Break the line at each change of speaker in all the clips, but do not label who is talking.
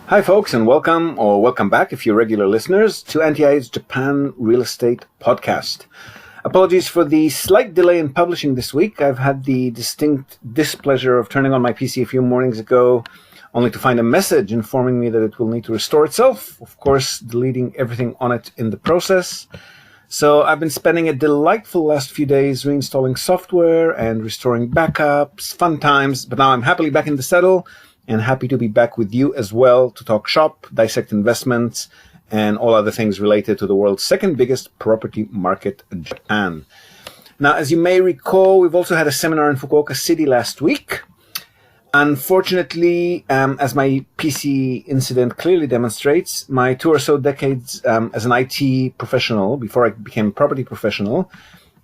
Hi folks, and welcome back if you're regular listeners to NTI's Japan Real Estate Podcast. Apologies for the slight delay in publishing this week. I've had the distinct displeasure of turning on my PC a few mornings ago only to find a message informing me that it will need to restore itself, of course deleting everything on it in the process. So I've been spending a delightful last few days reinstalling software and restoring backups, fun times, but now I'm happily back in the saddle and happy to be back with you as well to talk shop, dissect investments, and all other things related to the world's second biggest property market, Japan. Now, as you may recall, we've also had a seminar in Fukuoka City last week. Unfortunately, as my PC incident clearly demonstrates, my 2 or so decades as an IT professional, before I became a property professional,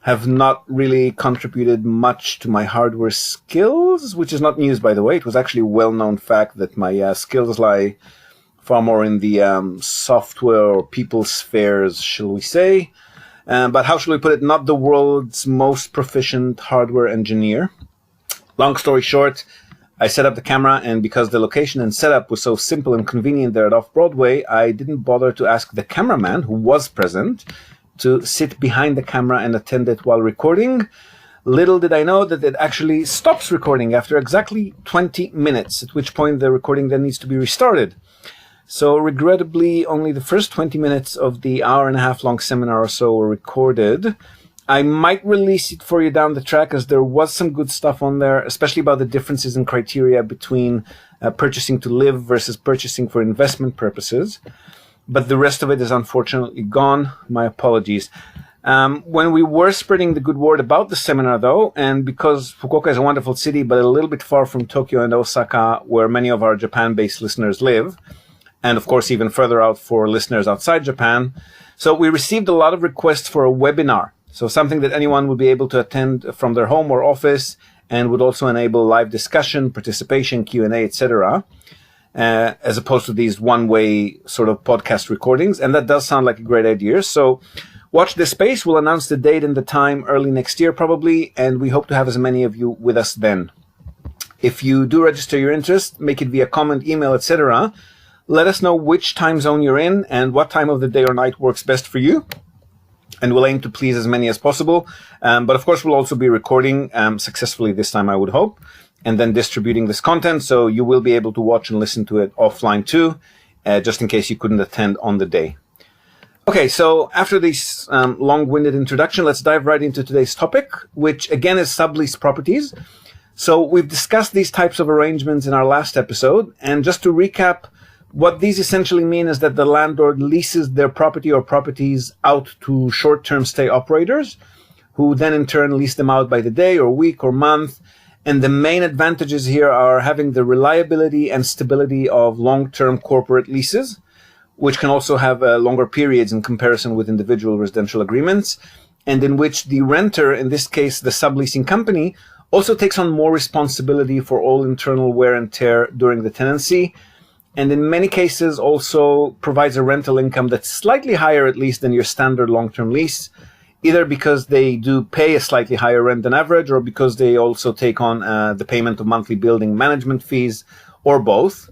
have not really contributed much to my hardware skills, which is not news, by the way. It was actually a well-known fact that my skills lie far more in the software or people spheres, shall we say. But how shall we put it? Not the world's most proficient hardware engineer. Long story short, I set up the camera, and because the location and setup was so simple and convenient there at Off-Broadway, I didn't bother to ask the cameraman, who was present, to sit behind the camera and attend it while recording. Little did I know that it actually stops recording after exactly 20 minutes, at which point the recording then needs to be restarted. So regrettably, only the first 20 minutes of the hour-and-a-half long seminar or so were recorded. I might release it for you down the track, as there was some good stuff on there, especially about the differences in criteria between purchasing to live versus purchasing for investment purposes. But the rest of it is unfortunately gone. My apologies. When we were spreading the good word about the seminar, though, and because Fukuoka is a wonderful city, but a little bit far from Tokyo and Osaka, where many of our Japan-based listeners live, and of course even further out for listeners outside Japan, so we received a lot of requests for a webinar. So something that anyone would be able to attend from their home or office, and would also enable live discussion, participation, Q&A, etc., as opposed to these one-way sort of podcast recordings. And that does sound like a great idea. So watch this space. We'll announce the date and the time early next year probably, and we hope to have as many of you with us then. If you do register your interest, make it via comment, email, etc., let us know which time zone you're in and what time of the day or night works best for you. And we'll aim to please as many as possible. But of course, we'll also be recording successfully this time, I would hope, and then distributing this content, so you will be able to watch and listen to it offline too, just in case you couldn't attend on the day. Okay, so after this long-winded introduction, let's dive right into today's topic, which again is sublease properties. So we've discussed these types of arrangements in our last episode, and just to recap, what these essentially mean is that the landlord leases their property or properties out to short-term stay operators, who then in turn lease them out by the day or week or month. And the main advantages here are having the reliability and stability of long-term corporate leases, which can also have longer periods in comparison with individual residential agreements, and in which the renter, in this case the sub-leasing company, also takes on more responsibility for all internal wear and tear during the tenancy, and in many cases also provides a rental income that's slightly higher at least than your standard long-term lease, either because they do pay a slightly higher rent than average, or because they also take on the payment of monthly building management fees, or both.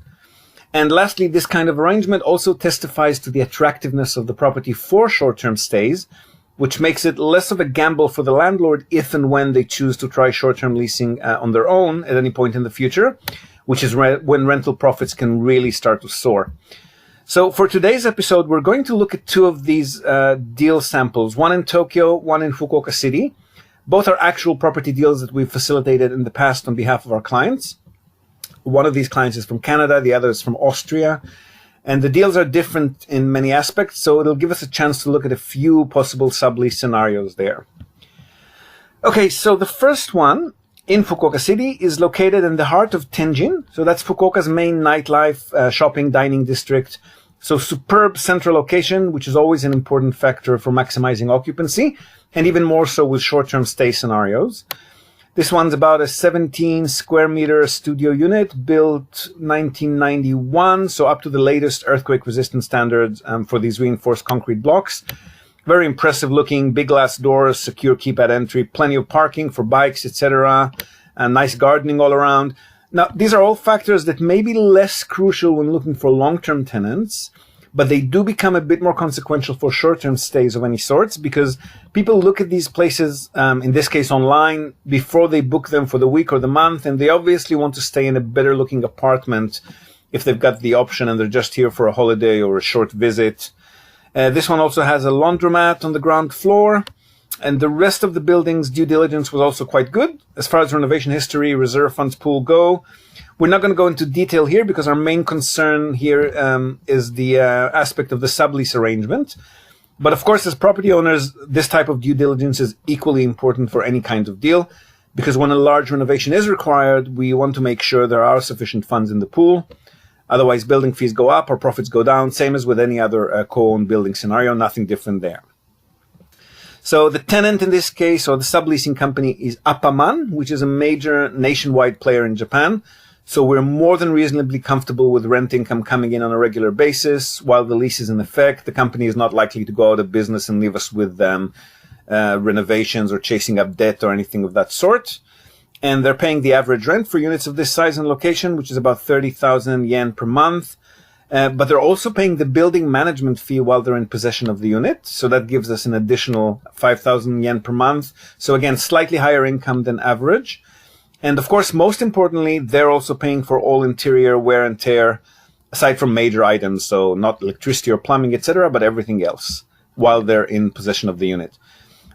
And lastly, this kind of arrangement also testifies to the attractiveness of the property for short-term stays, which makes it less of a gamble for the landlord if and when they choose to try short-term leasing on their own at any point in the future, which is when rental profits can really start to soar. So for today's episode, we're going to look at two of these deal samples, one in Tokyo, one in Fukuoka City. Both are actual property deals that we've facilitated in the past on behalf of our clients. One of these clients is from Canada, the other is from Austria. And the deals are different in many aspects, so it'll give us a chance to look at a few possible sublease scenarios there. Okay, so the first one in Fukuoka City is located in the heart of Tenjin. So that's Fukuoka's main nightlife, shopping, dining district. So superb central location, which is always an important factor for maximizing occupancy, and even more so with short-term stay scenarios. This one's about a 17 square meter studio unit built 1991, so up to the latest earthquake resistant standards for these reinforced concrete blocks. Very impressive looking, big glass doors, secure keypad entry, plenty of parking for bikes, etc. And nice gardening all around. Now, these are all factors that may be less crucial when looking for long-term tenants, but they do become a bit more consequential for short-term stays of any sorts, because people look at these places, in this case online, before they book them for the week or the month, and they obviously want to stay in a better-looking apartment if they've got the option and they're just here for a holiday or a short visit. This one also has a laundromat on the ground floor, and the rest of the building's due diligence was also quite good. As far as renovation history, reserve funds pool go, we're not going to go into detail here because our main concern here is the aspect of the sublease arrangement. But of course, as property owners, this type of due diligence is equally important for any kind of deal, because when a large renovation is required, we want to make sure there are sufficient funds in the pool. Otherwise, building fees go up or profits go down, same as with any other co-owned building scenario, nothing different there. So the tenant in this case, or the subleasing company, is Apaman, which is a major nationwide player in Japan. So we're more than reasonably comfortable with rent income coming in on a regular basis while the lease is in effect. The company is not likely to go out of business and leave us with renovations or chasing up debt or anything of that sort. And they're paying the average rent for units of this size and location, which is about 30,000 yen per month. But they're also paying the building management fee while they're in possession of the unit. So that gives us an additional 5,000 yen per month. So again, slightly higher income than average. And of course, most importantly, they're also paying for all interior wear and tear, aside from major items. So not electricity or plumbing, etc., but everything else while they're in possession of the unit.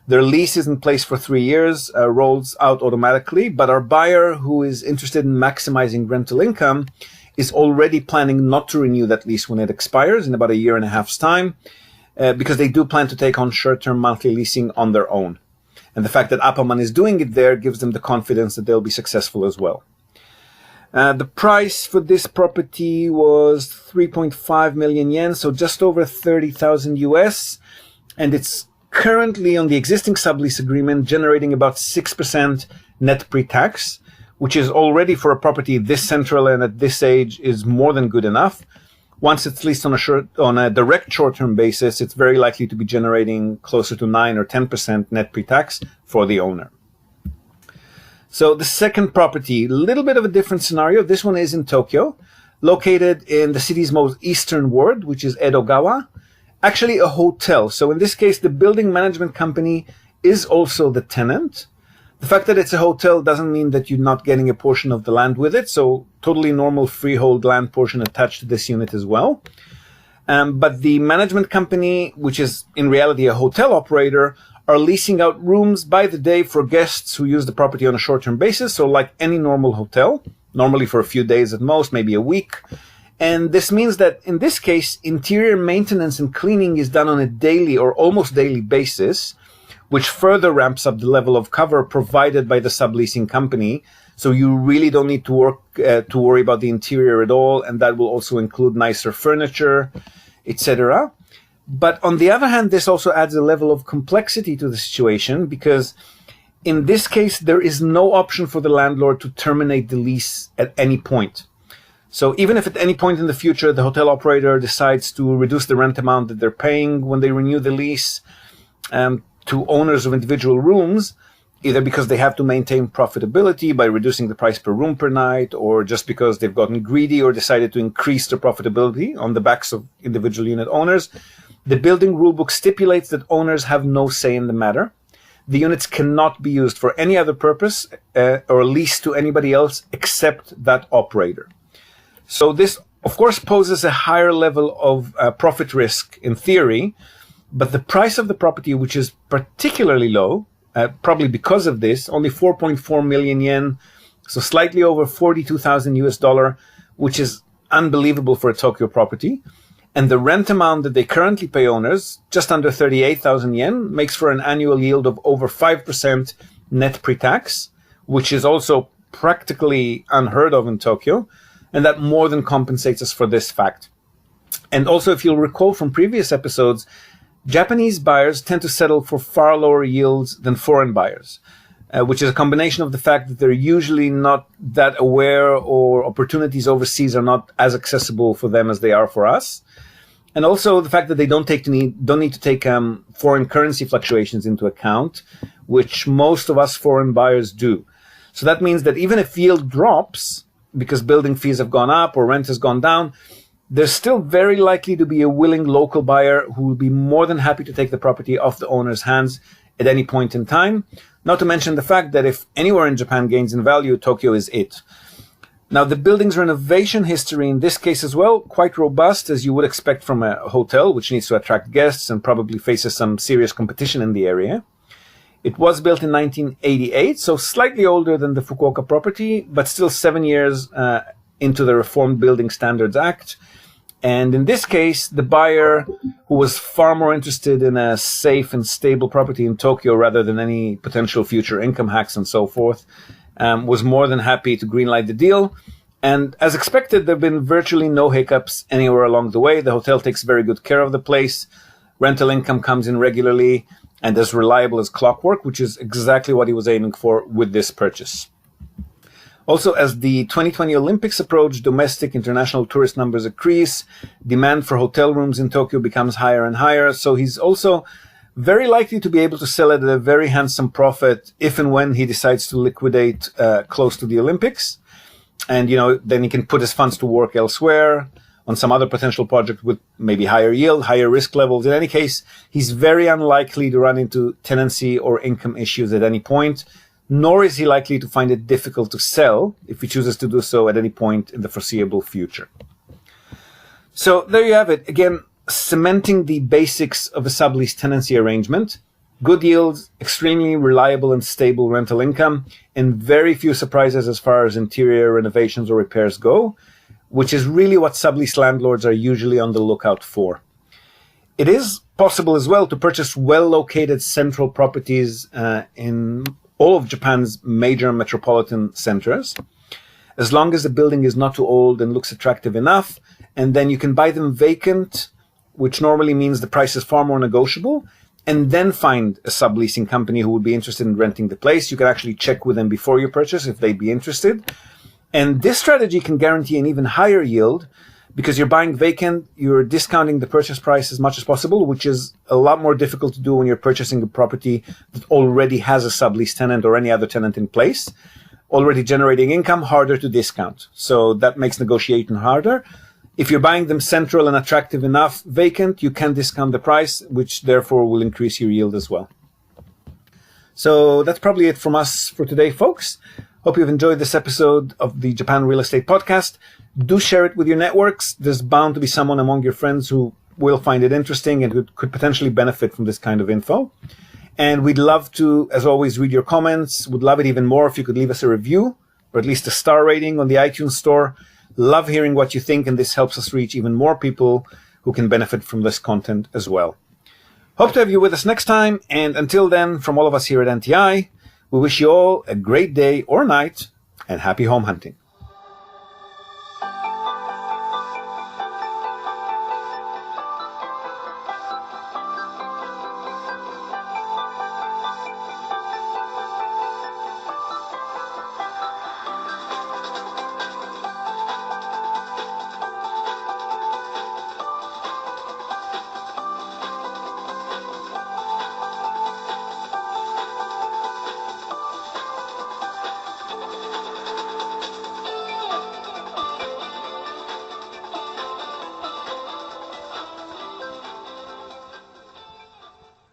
Their lease is in place for 3 years, rolls out automatically. But our buyer, who is interested in maximizing rental income, is already planning not to renew that lease when it expires in about a year and a half's time, because they do plan to take on short-term monthly leasing on their own. And the fact that Apaman is doing it there gives them the confidence that they'll be successful as well. The price for this property was 3.5 million yen, so just over 30,000 US. And it's currently on the existing sublease agreement generating about 6% net pre-tax, which is already for a property this central and at this age is more than good enough. Once it's leased on a direct short-term basis, it's very likely to be generating closer to 9 or 10% net pre-tax for the owner. So the second property, a little bit of a different scenario. This one is in Tokyo, located in the city's most eastern ward, which is Edogawa. Actually a hotel. So in this case, the building management company is also the tenant. The fact that it's a hotel doesn't mean that you're not getting a portion of the land with it. So totally normal freehold land portion attached to this unit as well. But the management company, which is in reality a hotel operator, are leasing out rooms by the day for guests who use the property on a short-term basis. So like any normal hotel, normally for a few days at most, maybe a week. And this means that in this case, interior maintenance and cleaning is done on a daily or almost daily basis, which further ramps up the level of cover provided by the subleasing company. So you really don't need to worry about the interior at all, and that will also include nicer furniture, etc. But on the other hand, this also adds a level of complexity to the situation, because in this case, there is no option for the landlord to terminate the lease at any point. So even if at any point in the future the hotel operator decides to reduce the rent amount that they're paying when they renew the lease, to owners of individual rooms, either because they have to maintain profitability by reducing the price per room per night, or just because they've gotten greedy or decided to increase their profitability on the backs of individual unit owners, the building rulebook stipulates that owners have no say in the matter. The units cannot be used for any other purpose or leased to anybody else except that operator. So this, of course, poses a higher level of profit risk in theory, but the price of the property, which is particularly low, probably because of this, only 4.4 million yen, so slightly over 42,000 US dollar, which is unbelievable for a Tokyo property. And the rent amount that they currently pay owners, just under 38,000 yen, makes for an annual yield of over 5% net pre-tax, which is also practically unheard of in Tokyo. And that more than compensates us for this fact. And also, if you'll recall from previous episodes, Japanese buyers tend to settle for far lower yields than foreign buyers, which is a combination of the fact that they're usually not that aware, or opportunities overseas are not as accessible for them as they are for us. And also the fact that they don't need to take foreign currency fluctuations into account, which most of us foreign buyers do. So that means that even if yield drops, because building fees have gone up or rent has gone down, there's still very likely to be a willing local buyer who will be more than happy to take the property off the owner's hands at any point in time. Not to mention the fact that if anywhere in Japan gains in value, Tokyo is it. Now, the building's renovation history in this case as well, quite robust, as you would expect from a hotel, which needs to attract guests and probably faces some serious competition in the area. It was built in 1988, so slightly older than the Fukuoka property, but still 7 years into the Reformed Building Standards Act. And in this case, the buyer, who was far more interested in a safe and stable property in Tokyo rather than any potential future income hacks and so forth, was more than happy to greenlight the deal. And as expected, there have been virtually no hiccups anywhere along the way. The hotel takes very good care of the place. Rental income comes in regularly and as reliable as clockwork, which is exactly what he was aiming for with this purchase. Also, as the 2020 Olympics approach, domestic international tourist numbers increase, demand for hotel rooms in Tokyo becomes higher and higher. So he's also very likely to be able to sell it at a very handsome profit if and when he decides to liquidate close to the Olympics. And, then he can put his funds to work elsewhere on some other potential project with maybe higher yield, higher risk levels. In any case, he's very unlikely to run into tenancy or income issues at any point, nor is he likely to find it difficult to sell if he chooses to do so at any point in the foreseeable future. So there you have it. Again, cementing the basics of a sublease tenancy arrangement: good yields, extremely reliable and stable rental income, and very few surprises as far as interior renovations or repairs go, which is really what sublease landlords are usually on the lookout for. It is possible as well to purchase well-located central properties in all of Japan's major metropolitan centers, as long as the building is not too old and looks attractive enough, and then you can buy them vacant, which normally means the price is far more negotiable, and then find a subleasing company who would be interested in renting the place. You can actually check with them before you purchase if they'd be interested. And this strategy can guarantee an even higher yield because you're buying vacant, you're discounting the purchase price as much as possible, which is a lot more difficult to do when you're purchasing a property that already has a sublease tenant or any other tenant in place, already generating income, harder to discount. So that makes negotiating harder. If you're buying them central and attractive enough vacant, you can discount the price, which therefore will increase your yield as well. So that's probably it from us for today, folks. Hope you've enjoyed this episode of the Japan Real Estate Podcast. Do share it with your networks. There's bound to be someone among your friends who will find it interesting and who could potentially benefit from this kind of info. And we'd love to, as always, read your comments. Would love it even more if you could leave us a review or at least a star rating on the iTunes store. Love hearing what you think, and this helps us reach even more people who can benefit from this content as well. Hope to have you with us next time, and until then, from all of us here at NTI, we wish you all a great day or night, and happy home hunting.